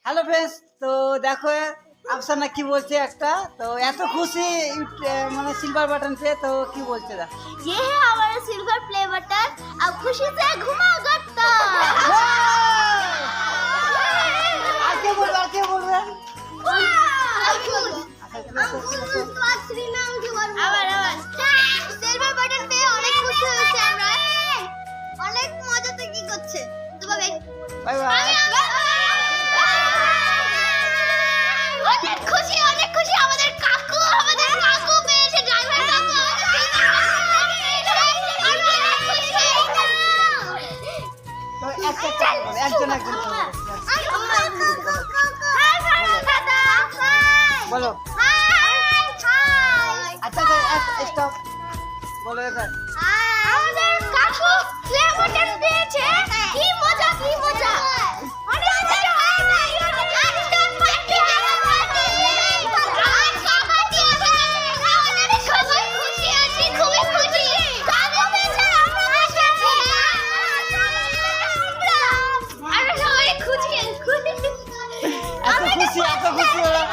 Hello friends, তো দেখো আফসানা কি বলছে একটা, তো এত খুশি মানে সিলভার বাটন পেয়ে, তো কি বলছে দা? ये है हमारा सिल्वर प्ले बटन, अब खुशी से घुमा गट्टा। আর কে বলবে, আর কে বলবে? সিলভার বাটন পেয়ে অনেক খুশি হয়েছে আমরা, অনেক মজাতে কি করছে তো বাবা। Bye bye. অনেক খুশি আমাদের কাকু পেয়েছে, ড্রাইভার কাকু। তো একটা বলে, একজন একজন করে বলো। আচ্ছা স্টপ বলো এবার। আমাদের কাকু প্লে বাটন পেয়েছে, কি মজা কি মজা। অনেক মজা এত খুশি ওরা,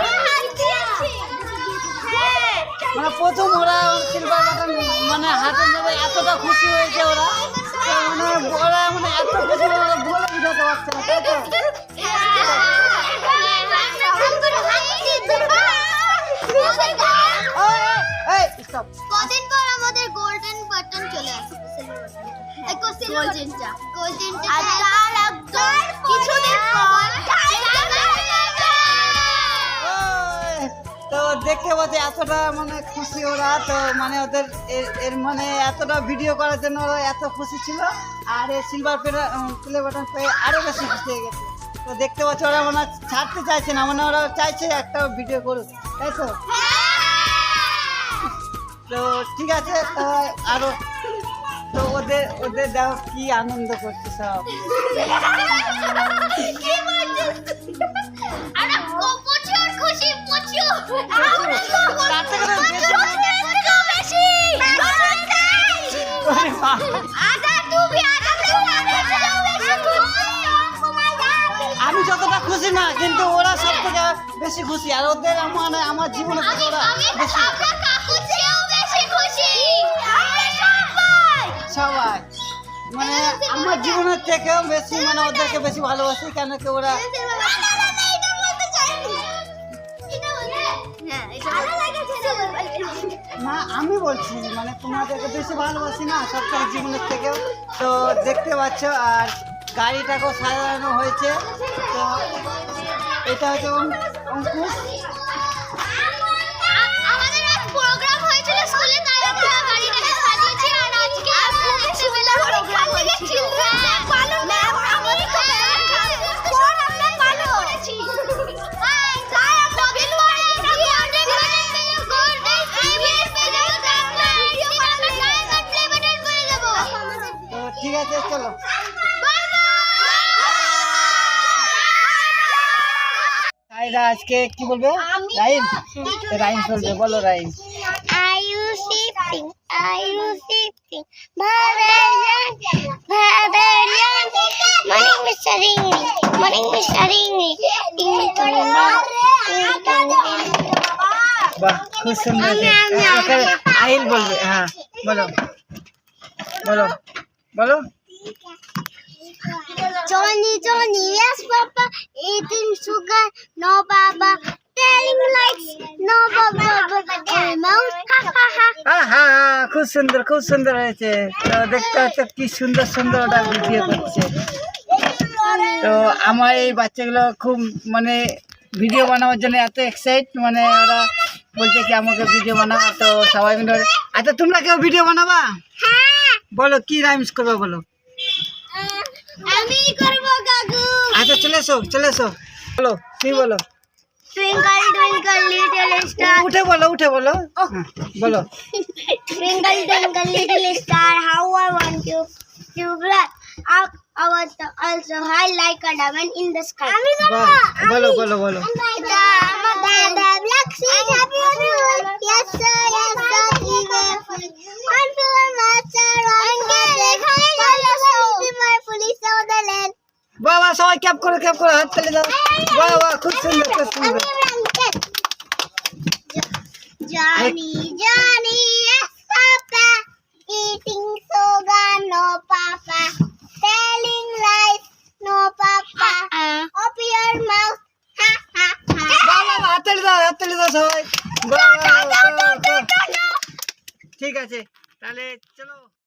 মানে প্রথম ওরা সিলভার বাটন মানে হাতে নেবে, এতটা খুশি হয়েছে ওরা, তো মানে ওরা মানে এত খুশি ওরা বলে বোঝাতে পারছে না, তাই তো? স্টপ। কদিন পর আমাদের গোল্ডেন বাটন চলে আসছে, গোল্ডেনটা আর তার একদম কিছুদিন পর তো দেখতে পাচ্ছি এতটা মানে খুশি ওরা, তো মানে ওদের এর মানে এতটা ভিডিও করার জন্য ওরা এত খুশি ছিল, আর এই সিলভার প্লে বাটন পেয়ে আরো বেশি খুশি হয়ে গেছে। তো দেখতে পাচ্ছি ওরা মানে ছাড়তে চাইছে না, মানে ওরা চাইছে একটা ভিডিও করুক, তাই তো? তো ঠিক আছে, তো আরো তো ওদের ওদের দেখো কি আনন্দ করছে সব। আমি যতটা খুশি না, কিন্তু ওরা সব থেকে বেশি খুশি, আর ওদের মানে আমার জীবনে ওরা বেশি সবাই মানে আমার জীবনের থেকেও বেশি মানে ওদেরকে বেশি ভালোবাসি, কেন কি ওরা না, আমি বলছি মানে তোমাদেরকে বেশি ভালোবাসি না সব থেকে জীবনের থেকেও। তো দেখতে পাচ্ছ, আর গাড়িটাকেও সাজানো হয়েছে, তো এটা হচ্ছে অঙ্কুশ। আমাদের এক প্রোগ্রাম হয়েছিল স্কুলে, তাই আমরা গাড়িটাকে সাজিয়েছি, আর আজকে খুবই সিমিলার প্রোগ্রাম হয়েছিল। ভালো ম্যাম, আমাদের তো কোন আমরা ভালো করেছি। তাই আমরা বিলওয়ারে কি অনেক গোল্ডেন প্রিভিয়াস পেজে আমরা ভিডিও বানাতে ডায়মন্ড প্লে বাটন পেয়ে যাব। তো ঠিক আছে, চলো। সাইরা আজকে কি বলবে? রাইম রাইম বলবে, বলো rhyme. Are you sleeping? Are you sleeping? Bhadaryan, Bhadaryan. Morning, Mr. Ringy. Morning, Mr. Ringy. বাহ, খুব সুন্দর। আহিল বলবে, হ্যাঁ বলো বলো বলো। Johnny, Johnny, yes, Papa. Eating sugar, no, Baba. Telling lies, no, Baba. Mouth, ha, ha, ha. হ্যাঁ, খুব সুন্দর, খুব সুন্দর হয়েছে। তো দেখতে হচ্ছে কি সুন্দর সুন্দর ওটা ভিডিও করছে। তো আমার এই বাচ্চাগুলো খুব মানে ভিডিও বানানোর জন্য এত এক্সাইট, মানে ওরা বলছে কি আমাকে ভিডিও বানাবো, তো সবাই মিলে। আচ্ছা তোমরা কেউ ভিডিও বানাবা? বলো কি রাইমস করবে বলো। আমি করব কাকু। আচ্ছা চলে এসো, চলে এসো, বলো কি বলো। Twinkle, twinkle, little star. উঠে বলো, উঠে বলো, বলো। Twinkle, twinkle, little star, how I want you to fly up our also high like a diamond in the sky. বলো বলো বলো। The black sea happy on the world. Yes sir, he will fly. On to a master on the my police of the land. বাবা সবাই cap করে হাত তালি দাও। বাহ বাহ, খুব সুন্দর খুব সুন্দর। Johnny, Johnny, yes, Papa. Eating sugar, no, Papa. Telling lies, no, Papa. Open your mouth, ha, ha, ha. বাহ বাহ বাহ, হাত তালি দাও সবাই। বাহ, বাহ, বাহ, বাহ। ঠিক আছে তাহলে চলো।